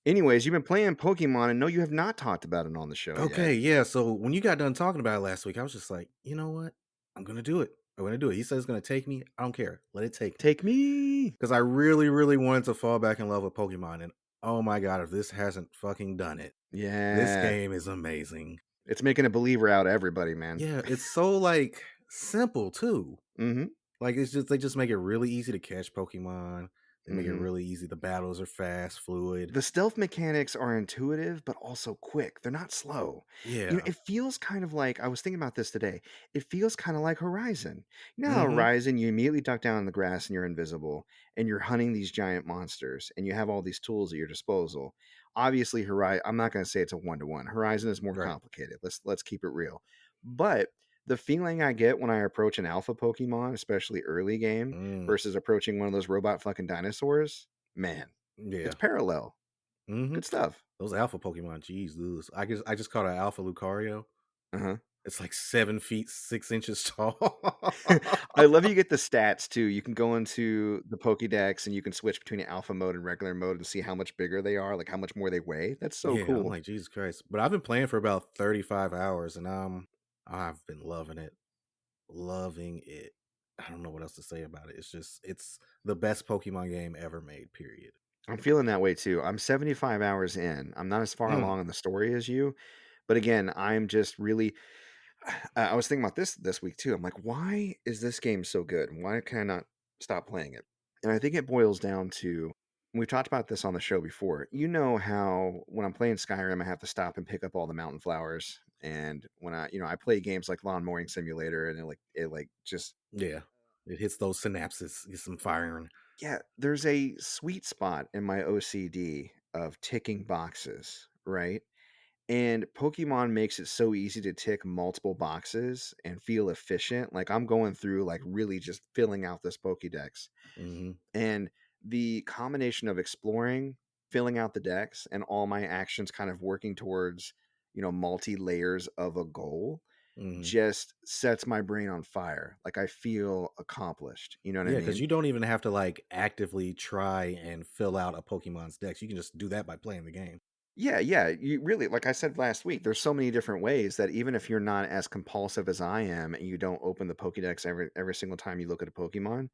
Anyways, you've been playing Pokemon, and no, you have not talked about it on the show yet. Okay, yeah. So when you got done talking about it last week, I was just like, you know what? I'm gonna do it. I'm gonna do it. He said it's gonna take me. I don't care. Let it take me. Take me. Because I really, really wanted to fall back in love with Pokemon. And oh my god, if this hasn't fucking done it, this Yeah. game is amazing. It's making a believer out of everybody, man. Yeah, it's so like simple too. Mhm. Like it's just they just make it really easy to catch Pokemon. They make it Mhm. really easy. The battles are fast, fluid. The stealth mechanics are intuitive, but also quick. They're not slow. Yeah. It feels kind of like I was thinking about this today. It feels kind of like Horizon. You know how Mm-hmm. Horizon, you immediately duck down in the grass and you're invisible, and you're hunting these giant monsters, and you have all these tools at your disposal. Obviously, Horizon. I'm not going to say it's a 1-to-1. Horizon is more Right. complicated. Let's keep it real. But the feeling I get when I approach an alpha Pokemon, especially early game, Mm, versus approaching one of those robot fucking dinosaurs, man, it's yeah. parallel. Mm-hmm. Good stuff. Those alpha Pokemon, Jesus. I just caught an alpha Lucario. Uh-huh. It's like 7 feet 6 inches tall. I love you get the stats too. You can go into the Pokédex and you can switch between alpha mode and regular mode and see how much bigger they are, like how much more they weigh. That's so Yeah, I'm cool. like, Jesus Christ. But I've been playing for about 35 hours and I've been loving it. Loving it. I don't know what else to say about it. It's the best Pokemon game ever made, period. I'm feeling that way too. I'm 75 hours in. I'm not as far Mm, along in the story as you, but again, I'm just really I was thinking about this week too. I'm like, why is this game so good? Why can I not stop playing it? And I think it boils down to we've talked about this on the show before. You know how when I'm playing Skyrim, I have to stop and pick up all the mountain flowers. And when I play games like Lawn Mowing Simulator, and it just yeah. It hits those synapses, get some firing. yeah, there's a sweet spot in my OCD of ticking boxes, right? And Pokemon makes it so easy to tick multiple boxes and feel efficient. Like I'm going through like really just filling out this Pokédex. Hmm. And the combination of exploring, filling out the decks, and all my actions kind of working towards, multi layers of a goal Hmm. just sets my brain on fire. Like I feel accomplished. You know what I Yeah, because mean? you don't even have to like actively try and fill out a Pokemon's dex. You can just do that by playing the game. Yeah, yeah. You really, like I said last week, there's so many different ways that even if you're not as compulsive as I am and you don't open the Pokédex every single time you look at a Pokemon,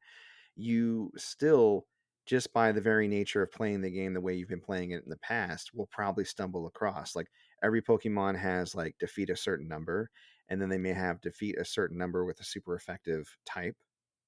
you still, just by the very nature of playing the game the way you've been playing it in the past, will probably stumble across. Like every Pokemon has like defeat a certain number, and then they may have defeat a certain number with a super effective type,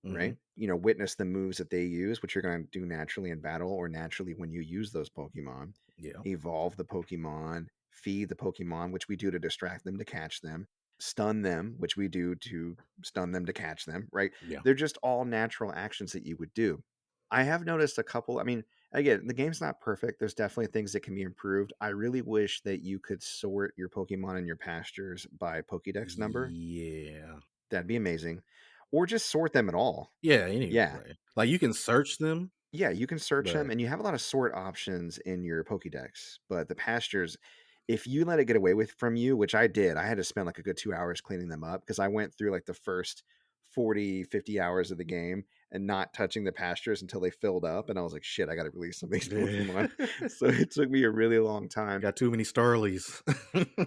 Hmm. right? Witness the moves that they use, which you're going to do naturally in battle or naturally when you use those Pokemon. Yeah. Evolve the Pokemon, feed the Pokemon, which we do to distract them to catch them, stun them, which we do to stun them to catch them, right? Yeah. They're just all natural actions that you would do. I have noticed a couple. I mean, again, the game's not perfect. There's definitely things that can be improved. I really wish that you could sort your Pokemon in your pastures by Pokédex number. Yeah. That'd be amazing. Or just sort them at all. Yeah, any Yeah. way. Like you can search them, Yeah, you can search them but and you have a lot of sort options in your Pokédex, but the pastures, if you let it get away with from you, which I did, I had to spend like a good 2 hours cleaning them up because I went through like the first 40, 50 hours of the game and not touching the pastures until they filled up. And I was like, shit, I got to release some of these Pokemon. So it took me a really long time. got too many Starlies.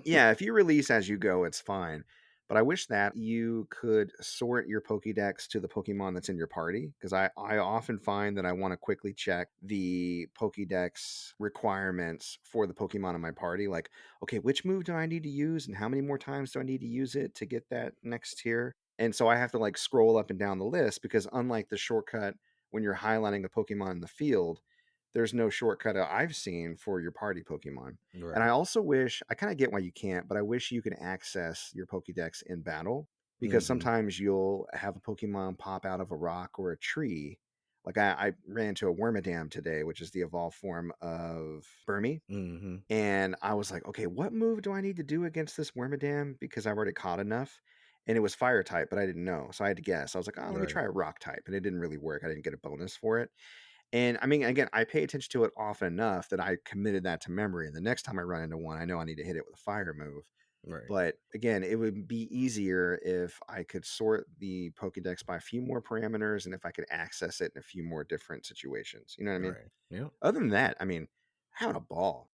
Yeah, if you release as you go, it's fine. But I wish that you could sort your Pokédex to the Pokemon that's in your party. Because I often find that I want to quickly check the Pokédex requirements for the Pokemon in my party. Like, okay, which move do I need to use? And how many more times do I need to use it to get that next tier? And so I have to like scroll up and down the list because unlike the shortcut when you're highlighting a Pokemon in the field, there's no shortcut I've seen for your party Pokemon. And I Right. also wish, I kind of get why you can't, but I wish you could access your Pokédex in battle because Hmm. sometimes you'll have a Pokemon pop out of a rock or a tree. Like I ran into a Wormadam today, which is the evolved form of Burmy. Hmm. And I was like, okay, what move do I need to do against this Wormadam? Because I've already caught enough. And it was fire type, but I didn't know. So I had to guess. I was like, oh, let me Right. try a rock type. And it didn't really work. I didn't get a bonus for it. And I mean, again, I pay attention to it often enough that I committed that to memory. And the next time I run into one, I know I need to hit it with a fire move. Right. But again, it would be easier if I could sort the Pokedex by a few more parameters and if I could access it in a few more different situations. You know what I mean? Right. Yeah. Other than that, I mean, Having a ball.